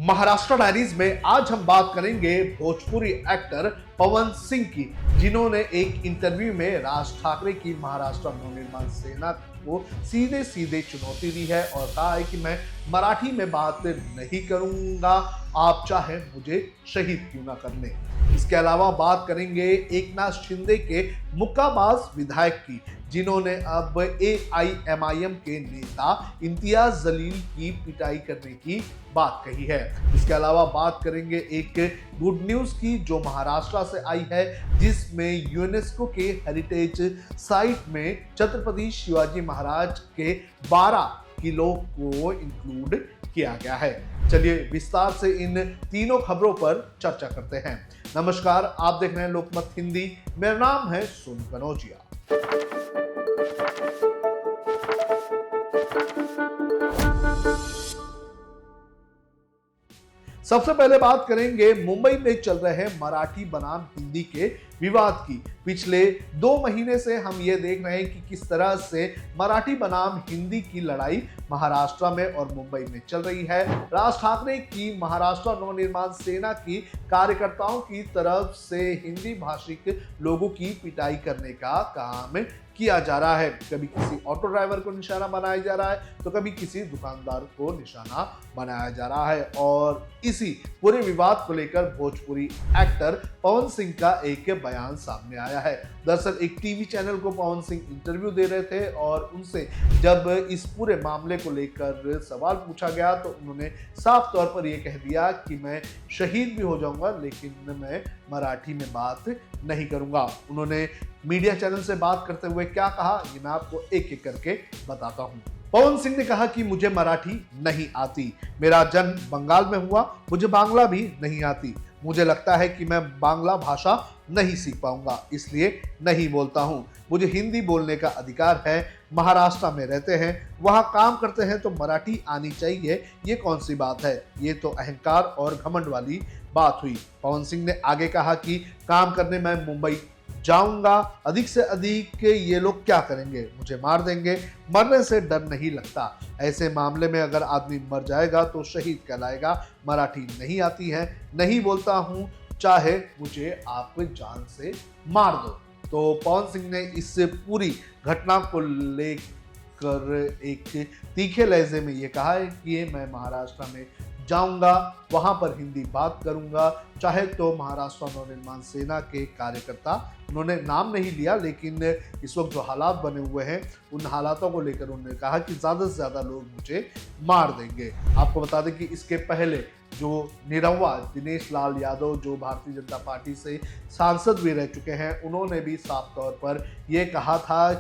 Maharashtra diaries में आज हम बात करेंगे भोजपुरी एक्टर पवन सिंह की, जिन्होंने एक इंटरव्यू में राज ठाकरे की महाराष्ट्र नवनिर्माण सेना को सीधे सीधे चुनौती दी है और कहा है कि मैं मराठी में बात नहीं करूंगा, आप चाहे मुझे शहीद क्यों ना कर लें। इसके अलावा बात करेंगे एकनाथ शिंदे के मुक्काबाज विधायक की, जिन्होंने अब AIMIM के नेता इम्तियाज जलील की पिटाई करने की बात कही है। इसके अलावा बात करेंगे एक गुड न्यूज की, जो महाराष्ट्र से आई है, जिसमें यूनेस्को के हेरिटेज साइट में छत्रपति शिवाजी महाराज के 12 किलो को इंक्लूड किया गया है। चलिए विस्तार से इन तीनों खबरों पर चर्चा करते हैं। नमस्कार, आप देख रहे हैं लोकमत हिंदी। मेरा नाम है सोनू कनौजिया। सबसे पहले बात करेंगे मुंबई में चल रहे मराठी बनाम हिंदी के विवाद की। पिछले 2 महीने से हम ये देख रहे हैं कि किस तरह से मराठी बनाम हिंदी की लड़ाई महाराष्ट्र में और मुंबई में चल रही है। राज ठाकरे की महाराष्ट्र नवनिर्माण सेना की कार्यकर्ताओं की तरफ से हिंदी भाषिक लोगों की पिटाई करने का काम किया जा रहा है। कभी किसी ऑटो ड्राइवर को निशाना बनाया जा रहा है तो कभी किसी दुकानदार को निशाना बनाया जा रहा है। और इसी पूरे विवाद को लेकर भोजपुरी एक्टर पवन सिंह का एक बयान सामने आया है। दरअसल एक टीवी चैनल को पवन सिंह इंटरव्यू दे रहे थे और उनसे जब इस पूरे मामले को लेकर सवाल पूछा गया तो उन्होंने साफ तौर पर यह कह दिया कि मैं शहीद भी हो जाऊंगा लेकिन मैं मराठी में बात नहीं करूंगा। उन्होंने मीडिया चैनल से बात करते हुए क्या कहा, ये मैं आपको एक एक करके बताता हूं। पवन सिंह ने कहा कि मुझे मराठी नहीं आती, मेरा जन्म बंगाल में हुआ, मुझे बांग्ला भी नहीं आती, मुझे लगता है कि मैं बांग्ला भाषा नहीं सीख पाऊंगा, इसलिए नहीं बोलता हूं। मुझे हिंदी बोलने का अधिकार है, महाराष्ट्र में रहते हैं, वहां काम करते हैं तो मराठी आनी चाहिए, ये कौन सी बात है? ये तो अहंकार और घमंड वाली बात हुई। पवन सिंह ने आगे कहा कि काम करने मैं मुंबई जाऊंगा, अधिक से अधिक ये लोग क्या करेंगे, मुझे मार देंगे, मरने से डर नहीं लगता, ऐसे मामले में अगर आदमी मर जाएगा तो शहीद कहलाएगा, मराठी नहीं आती है, नहीं बोलता हूं, चाहे मुझे आप जान से मार दो। तो पवन सिंह ने इस पूरी घटना को लेकर एक तीखे लहजे में ये कहा है कि मैं महाराष्ट्र में जाऊंगा, वहां पर हिंदी बात करूंगा, चाहे तो महाराष्ट्र नवनिर्माण सेना के कार्यकर्ता, उन्होंने नाम नहीं लिया, लेकिन इस वक्त जो हालात बने हुए हैं उन हालातों को लेकर उन्होंने कहा कि ज्यादा से ज्यादा लोग मुझे मार देंगे। आपको बता दें कि इसके पहले जो निरहुआ दिनेश लाल यादव, जो भारतीय जनता पार्टी से सांसद भी रह चुके हैं, उन्होंने भी साफ तौर पर यह कहा था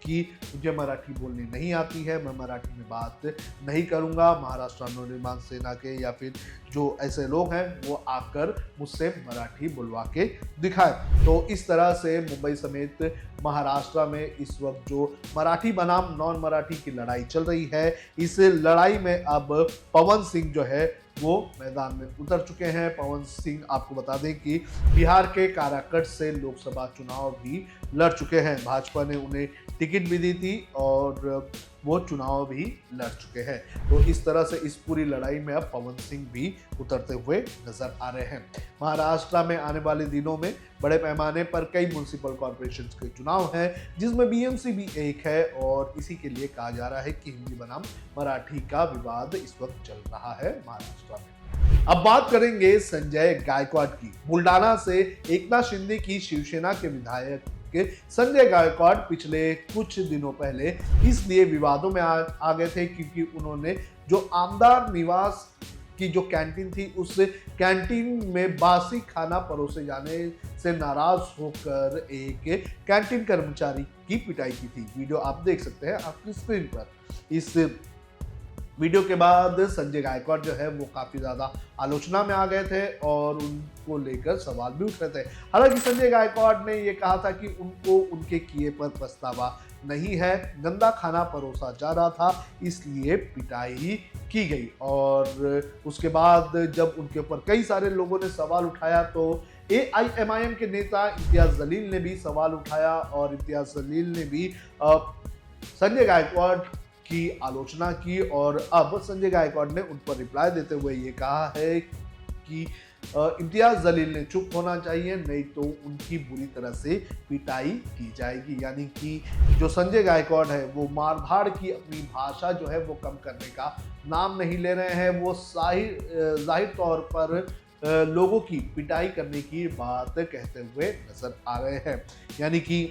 कि मुझे मराठी बोलनी नहीं आती है, मैं मराठी में बात नहीं करूंगा, महाराष्ट्र नवनिर्माण सेना के या फिर जो ऐसे लोग हैं वो आकर मुझसे मराठी बुलवा के दिखाए। तो इस तरह से मुंबई समेत महाराष्ट्र में इस वक्त जो मराठी बनाम नॉन मराठी की लड़ाई चल रही है, इस लड़ाई में अब पवन सिंह जो है वो मैदान में उतर चुके हैं। पवन सिंह आपको बता दें कि बिहार के काराकट से लोकसभा चुनाव भी लड़ चुके हैं, भाजपा ने उन्हें टिकट भी दी थी और वो चुनाव भी लड़ चुके हैं। तो इस तरह से इस पूरी लड़ाई में अब पवन सिंह भी उतरते हुए नजर आ रहे हैं। महाराष्ट्र में आने वाले दिनों में बड़े पैमाने पर कई म्युनिसिपल कॉर्पोरेशन के चुनाव हैं, जिसमें BMC भी एक है और इसी के लिए कहा जा रहा है कि हिंदी बनाम मराठी का विवाद इस वक्त चल रहा है महाराष्ट्र में। अब बात करेंगे संजय गायकवाड़ की। बुल्डाना से एकनाथ शिंदे की शिवसेना के विधायक संजय गायकवाड़ पिछले कुछ दिनों पहले इसलिए विवादों में आ गए थे क्योंकि उन्होंने जो आमदार निवास की जो कैंटीन थी, उस कैंटीन में बासी खाना परोसे जाने से नाराज होकर एक कैंटीन कर्मचारी की पिटाई की थी। वीडियो आप देख सकते हैं आपकी स्क्रीन पर। इस वीडियो के बाद संजय गायकवाड़ जो है वो काफी ज्यादा आलोचना में आ गए थे और उनको लेकर सवाल भी उठ रहे थे। हालांकि संजय गायकवाड़ ने ये कहा था कि उनको उनके किए पर पछतावा नहीं है, गंदा खाना परोसा जा रहा था इसलिए पिटाई की गई। और उसके बाद जब उनके ऊपर कई सारे लोगों ने सवाल उठाया तो AIMIM के नेता इम्तियाज जलील ने भी सवाल उठाया और इम्तियाज जलील ने भी संजय गायकवाड़ की आलोचना की और अब संजय गायकवाड़ ने उन पर रिप्लाई देते हुए ये कहा है कि इम्तियाज जलील ने चुप होना चाहिए, नहीं तो उनकी बुरी तरह से पिटाई की जाएगी। यानी कि जो संजय गायकवाड़ है वो मारधाड़ की अपनी भाषा जो है वो कम करने का नाम नहीं ले रहे हैं, वो जाहिर तौर पर लोगों की पिटाई करने की बात कहते हुए नजर आ रहे हैं। यानी कि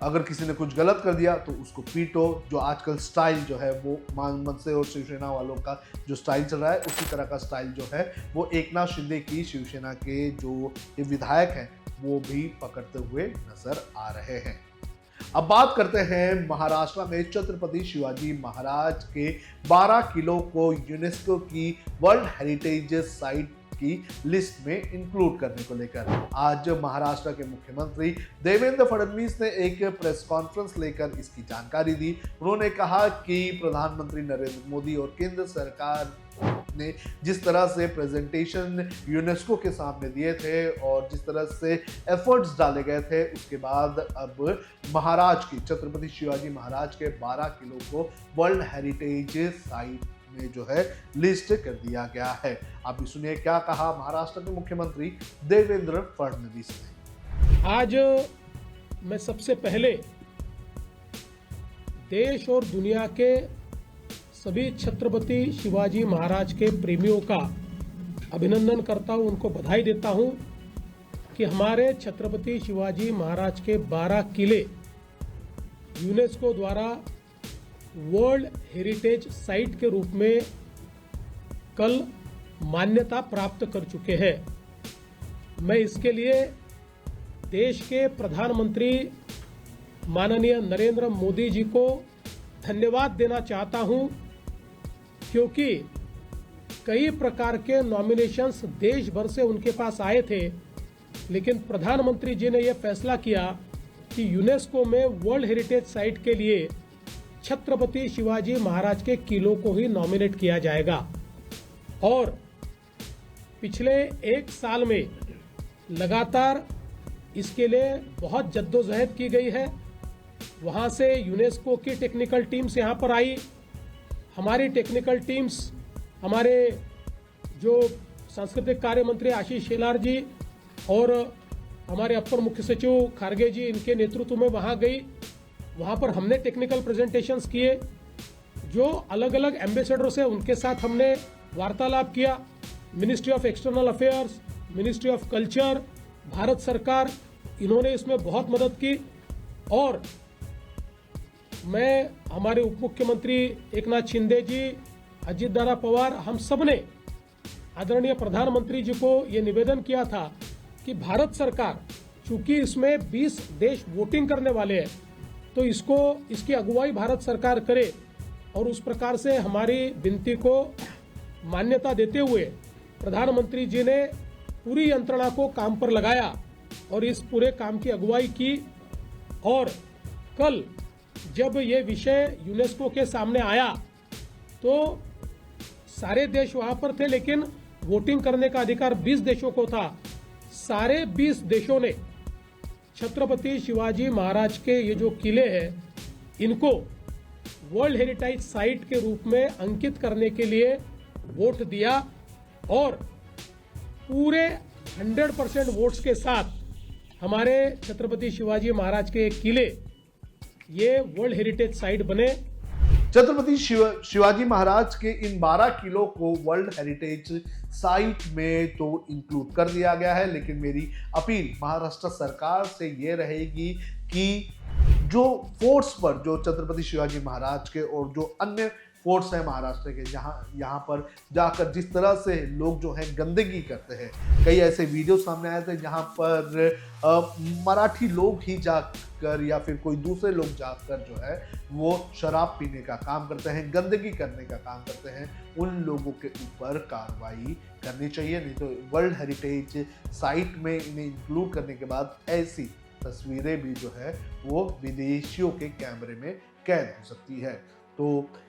अगर किसी ने कुछ गलत कर दिया तो उसको पीटो, जो आजकल स्टाइल जो है वो मनसे और शिवसेना वालों का जो स्टाइल चल रहा है उसी तरह का स्टाइल जो है वो एकनाथ शिंदे की शिवसेना के जो विधायक हैं वो भी पकड़ते हुए नजर आ रहे हैं। अब बात करते हैं महाराष्ट्र में छत्रपति शिवाजी महाराज के 12 किलो को यूनेस्को की वर्ल्ड हेरिटेज साइट की लिस्ट में इंक्लूड करने को लेकर आज महाराष्ट्र के मुख्यमंत्री देवेंद्र फडणवीस ने एक प्रेस कॉन्फ्रेंस लेकर इसकी जानकारी दी। उन्होंने कहा कि प्रधानमंत्री नरेंद्र मोदी और केंद्र सरकार ने जिस तरह से प्रेजेंटेशन यूनेस्को के सामने दिए थे और जिस तरह से एफर्ट्स डाले गए थे, उसके बाद अब महाराज की छत्रपति शिवाजी महाराज के 12 किलो को वर्ल्ड हेरिटेज साइट में जो है लिस्ट कर दिया गया है। आप भी सुनिए क्या कहा महाराष्ट्र के मुख्यमंत्री देवेंद्र फडणवीस ने। आज मैं सबसे पहले देश और दुनिया के सभी छत्रपति शिवाजी महाराज के प्रेमियों का अभिनंदन करता हूं, उनको बधाई देता हूं कि हमारे छत्रपति शिवाजी महाराज के 12 किले यूनेस्को द्वारा वर्ल्ड हेरिटेज साइट के रूप में कल मान्यता प्राप्त कर चुके हैं। मैं इसके लिए देश के प्रधानमंत्री माननीय नरेंद्र मोदी जी को धन्यवाद देना चाहता हूं, क्योंकि कई प्रकार के नॉमिनेशंस देश भर से उनके पास आए थे, लेकिन प्रधानमंत्री जी ने यह फैसला किया कि यूनेस्को में वर्ल्ड हेरिटेज साइट के लिए छत्रपति शिवाजी महाराज के किलों को ही नॉमिनेट किया जाएगा। और पिछले 1 साल में लगातार इसके लिए बहुत जद्दोजहद की गई है। वहाँ से यूनेस्को की टेक्निकल टीम्स यहाँ पर आई, हमारी टेक्निकल टीम्स, हमारे जो सांस्कृतिक कार्य मंत्री आशीष शेलार जी और हमारे अपर मुख्य सचिव खारगे जी, इनके नेतृत्व में वहाँ गई। वहाँ पर हमने टेक्निकल प्रेजेंटेशंस किए, जो अलग अलग एम्बेसडर्स हैं उनके साथ हमने वार्तालाप किया। Ministry of external affairs, ministry of culture, Bharat सरकार, इन्होंने इसमें बहुत मदद की। और मैं, हमारे उप मुख्यमंत्री एकनाथ शिंदे जी, अजित दादा पवार, हम सब ने आदरणीय प्रधानमंत्री जी को ये निवेदन किया था कि भारत सरकार, चूंकि इसमें 20 देश वोटिंग करने वाले हैं, तो इसकी अगुवाई भारत सरकार करे। और उस प्रकार से हमारी विनती को मान्यता देते हुए प्रधानमंत्री जी ने पूरी यंत्रणा को काम पर लगाया और इस पूरे काम की अगुवाई की। और कल जब ये विषय यूनेस्को के सामने आया तो सारे देश वहां पर थे, लेकिन वोटिंग करने का अधिकार 20 देशों को था। सारे 20 देशों ने छत्रपति शिवाजी महाराज के ये जो किले हैं, इनको वर्ल्ड हेरिटेज साइट के रूप में अंकित करने के लिए वोट दिया और पूरे 100% वोट्स के साथ हमारे छत्रपति शिवाजी महाराज के किले ये वर्ल्ड हेरिटेज साइट बने। छत्रपति शिवाजी महाराज के इन 12 किलो को वर्ल्ड हेरिटेज साइट में तो इंक्लूड कर दिया गया है, लेकिन मेरी अपील महाराष्ट्र सरकार से ये रहेगी कि जो फोर्ट्स पर, जो छत्रपति शिवाजी महाराज के और जो अन्य फोर्ट्स हैं महाराष्ट्र के, यहाँ पर जाकर जिस तरह से लोग जो है गंदगी करते हैं, कई ऐसे वीडियो सामने आए थे जहाँ पर मराठी लोग ही जाकर या फिर कोई दूसरे लोग जाकर जो है वो शराब पीने का काम करते हैं, गंदगी करने का काम करते हैं, उन लोगों के ऊपर कार्रवाई करनी चाहिए। नहीं तो वर्ल्ड हेरिटेज साइट में इन्हें इंक्लूड करने के बाद ऐसी तस्वीरें भी जो है वो विदेशियों के कैमरे में कैद हो सकती है। तो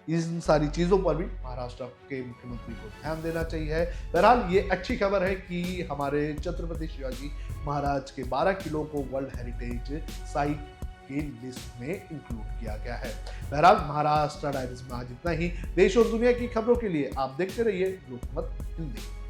इन सारी चीज़ों पर भी महाराष्ट्र के मुख्यमंत्री को ध्यान देना चाहिए। बहरहाल ये अच्छी खबर है कि हमारे छत्रपति शिवाजी महाराज के 12 किलो को वर्ल्ड हेरिटेज साइट की लिस्ट में इंक्लूड किया गया है। बहरहाल महाराष्ट्र डायरीज में आज इतना ही। देश और दुनिया की खबरों के लिए आप देखते रहिए लोकमत हिंदी।